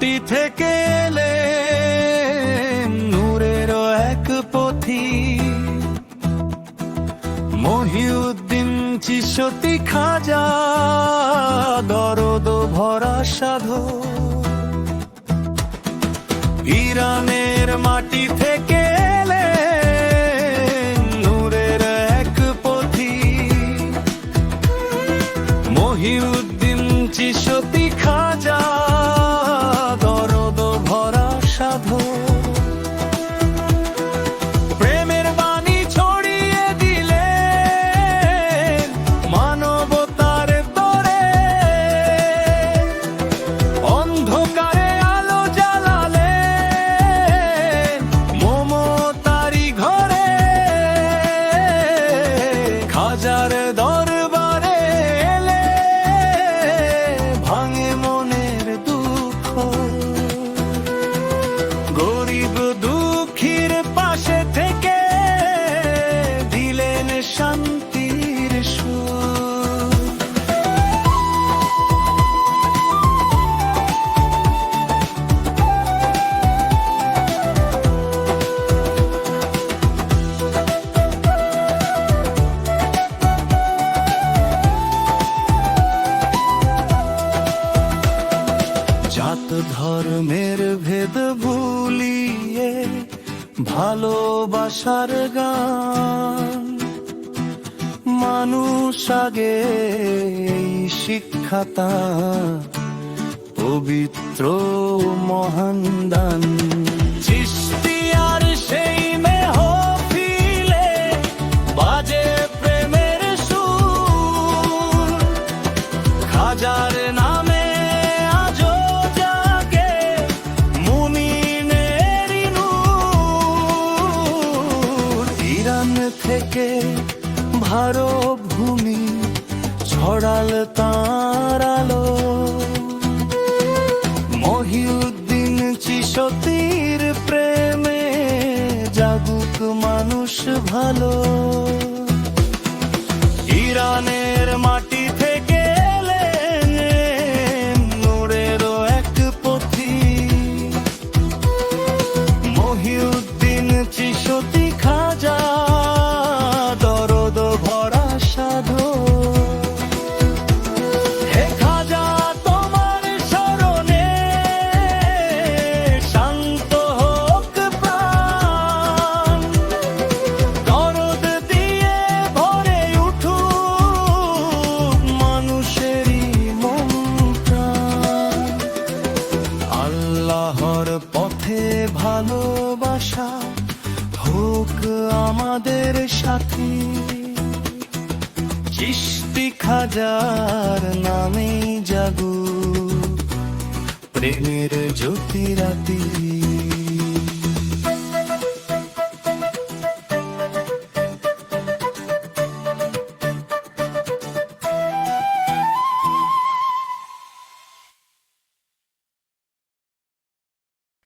মাটি থেকে এলে নূরের এক পথি মহিউদ্দিন চিশতি খাজা দরদ ভরা সাধু ইরানের মাটি থেকে এলে নূরের এক পথি মহিউদ্দিন চিশতি খাজা দরদ ভরা সাধু প্রেমের বাণী ছড়িয়ে দিলে মানবতার তরে অন্ধকারে আলো জ্বালালে মমতারি ঘরে খাজার দরবারে এলে ভাঙে মনের দুঃখ গরিব দুঃখীর পাশে থেকে দিলেন শান্তির সুর জাত ধর্মের ভেদ ভুলিয়ে ভালোবাসার গান মানুষ আগে এই শিক্ষাতা পবিত্র মহান দান চিশতিয়ার সেই মেহফিলে বাজে প্রেমের সুর খাজার নামে আজো জাগে মুমিনেরি নূর ইরান থেকে ভারত ভূমি ছড়াল তাঁর আলো মহিউদ্দিন চিশতির প্রেমে জাগুক মানুষ ভালো ইরানের মাটি থেকে এলেন নূরেরও এক পথি মহিউদ্দিন চিশতি খাজা দরদ ভরা সাধু হে খাজা তোমার শরণে শান্ত হোক প্রাণ দরদ দিয়ে ভরে উঠুক মানুষেরই মন প্রাণ আল্লাহর পথে ভালোবাসা হোক আমাদের সাথী চিশতি খাজার নামে জাগু প্রেমের জ্যোতি রাতি